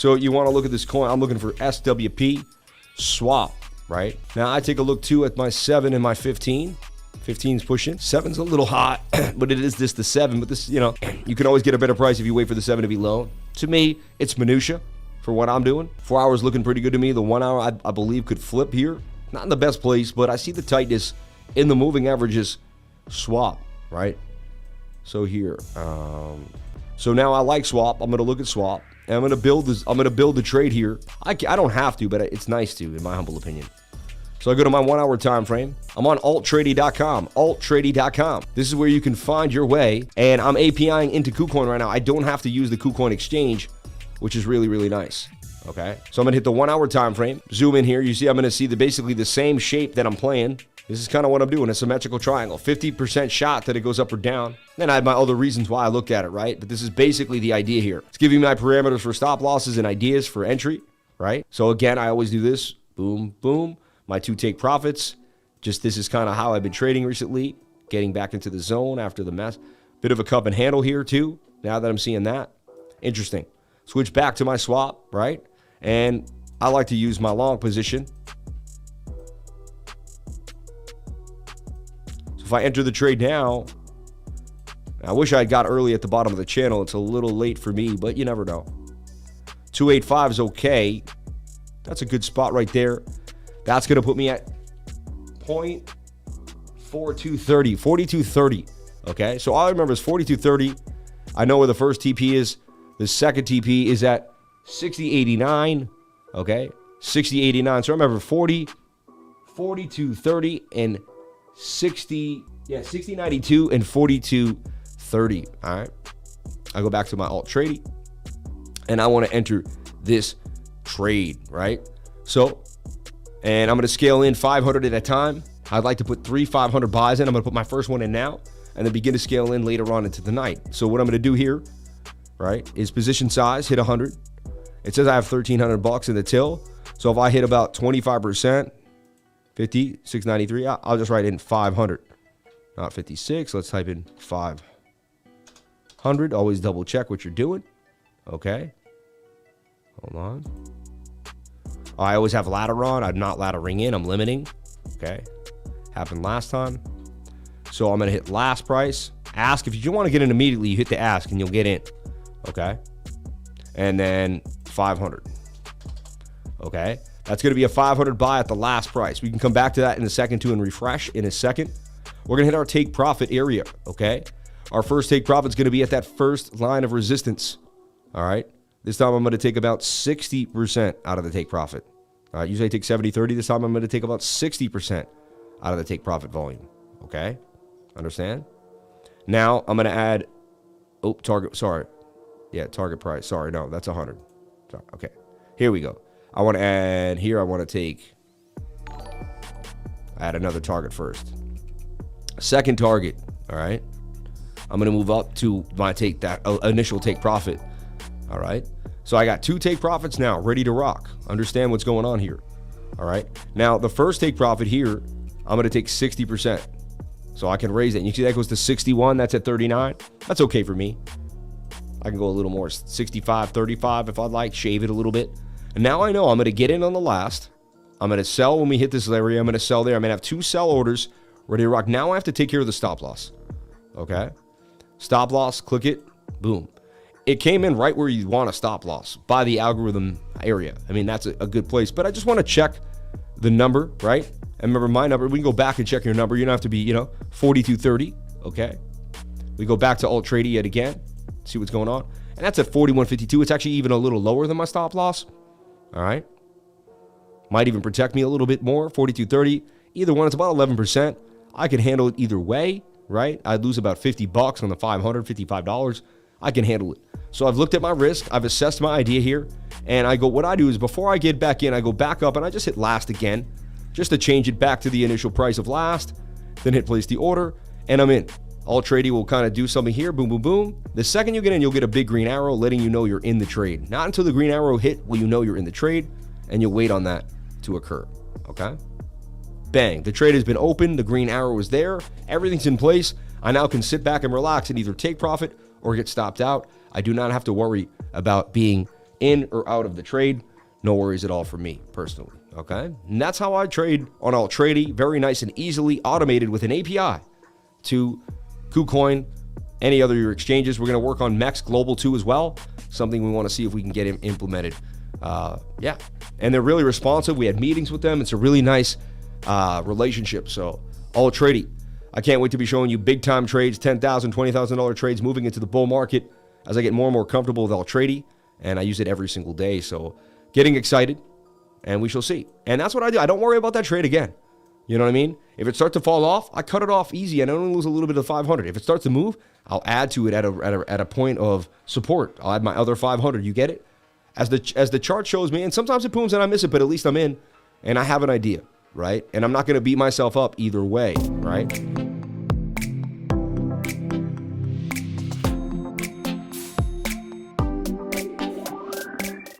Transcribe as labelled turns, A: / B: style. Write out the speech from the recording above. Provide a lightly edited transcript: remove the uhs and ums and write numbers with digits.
A: So you want to look at this coin. I'm looking for SWP swap, right? Now I take a look too at my 7 and my 15. 15's pushing. 7's a little hot, but it is the 7. But this, you know, you can always get a better price if you wait for the 7 to be low. To me, it's minutia for what I'm doing. 4 hours looking pretty good to me. The 1 hour, I believe, could flip here. Not in the best place, but I see the tightness in the moving averages swap, right? So here, so now I like swap. I'm gonna look at swap, and I'm gonna build this. I'm gonna build the trade here. I don't have to, but it's nice to, in my humble opinion. So I go to my 1 hour time frame. I'm on alttradey.com, alttradey.com. This is where you can find your way, and I'm APIing into KuCoin right now. I don't have to use the KuCoin exchange, which is really, really nice. Okay, so I'm gonna hit the 1 hour time frame. Zoom in here. You see, I'm gonna see basically the same shape that I'm playing. This is kind of what I'm doing, a symmetrical triangle. 50% shot that it goes up or down. Then I have my other reasons why I looked at it, right? But this is basically the idea here. It's giving me my parameters for stop losses and ideas for entry, right? So again, I always do this. Boom, boom. My 2 take profits. Just this is kind of how I've been trading recently. Getting back into the zone after the mess. Bit of a cup and handle here too, now that I'm seeing that. Interesting. Switch back to my swap, right? And I like to use my long position. If I enter the trade now, I wish I had got early at the bottom of the channel. It's a little late for me, but you never know. 285 is okay. That's a good spot right there. That's going to put me at 0.4230, 4230. Okay, so all I remember is 4230. I know where the first TP is. The second TP is at 6089. Okay, 6089. So I remember 40, 4230, and 6092 and 4230. All right, I go back to my alt trading, and I want to enter this trade, right? So, and I'm going to scale in 500 at a time. I'd like to put 3 500 buys in. I'm going to put my first one in now, and then begin to scale in later on into the night. So what I'm going to do here, right, is position size, hit 100. It says I have $1,300 in the till. So if I hit about 25%, 50, 693, I'll just write in 500, not 56. Let's type in 500. Always double check what you're doing. Okay. Hold on. I always have ladder on. I'm not laddering in. I'm limiting. Okay. Happened last time. So I'm going to hit last price. Ask. If you want to get in immediately, you hit the ask and you'll get in. Okay. And then 500. Okay. That's going to be a 500 buy at the last price. We can come back to that in a second too and refresh in a second. We're going to hit our take profit area, okay? Our first take profit is going to be at that first line of resistance, all right? This time I'm going to take about 60% out of the take profit. All right, usually I take 70-30. This time I'm going to take about 60% out of the take profit volume, okay? Understand? Now I'm going to add, target, sorry. Yeah, target price. Sorry, no, that's 100. Sorry, okay, here we go. I want to add here, I want to add another target first. Second target, all right? I'm going to move up to my initial take profit, all right? So I got 2 take profits now, ready to rock. Understand what's going on here, all right? Now, the first take profit here, I'm going to take 60%. So I can raise it. And you see that goes to 61, that's at 39. That's okay for me. I can go a little more, 65, 35 if I'd like, shave it a little bit. And now I know I'm going to get in on the last. I'm going to sell when we hit this area. I'm going to sell there. I'm going to have 2 sell orders ready to rock. Now I have to take care of the stop loss. Okay. Stop loss. Click it. Boom. It came in right where you want a stop loss by the algorithm area. I mean, that's a good place. But I just want to check the number, right? And remember my number. We can go back and check your number. You don't have to be, 4230. Okay. We go back to alt trading yet again. See what's going on. And that's at 4152. It's actually even a little lower than my stop loss. All right. Might even protect me a little bit more. 4230. Either one, it's about 11%. I can handle it either way, right? I'd lose about $50 on the $500, $55. I can handle it. So I've looked at my risk. I've assessed my idea here. And what I do is before I get back in, I go back up and I just hit last again, just to change it back to the initial price of last. Then hit place the order. And I'm in. Alt trading will kind of do something here. Boom, boom, boom. The second you get in, you'll get a big green arrow letting you know you're in the trade. Not until the green arrow hit will you know you're in the trade, and you'll wait on that to occur. Okay? Bang. The trade has been opened. The green arrow is there. Everything's in place. I now can sit back and relax and either take profit or get stopped out. I do not have to worry about being in or out of the trade, no worries at all for me personally, okay? And that's how I trade on Altrady, very nice and easily automated with an API to KuCoin, any other your exchanges. We're going to work on MEX Global 2 as well, something we want to see if we can get implemented. Yeah, and they're really responsive. We had meetings with them. It's a really nice relationship. So Altrady, I can't wait to be showing you big time trades, $10,000, $20,000 trades moving into the bull market as I get more and more comfortable with Altrady, and I use it every single day. So getting excited, and we shall see. And that's what I do. I don't worry about that trade again. You know what I mean? If it starts to fall off, I cut it off easy, and I only lose a little bit of 500. If it starts to move, I'll add to it at a point of support. I'll add my other 500. You get it? As the chart shows me, and sometimes it booms and I miss it, but at least I'm in, and I have an idea, right? And I'm not going to beat myself up either way, right?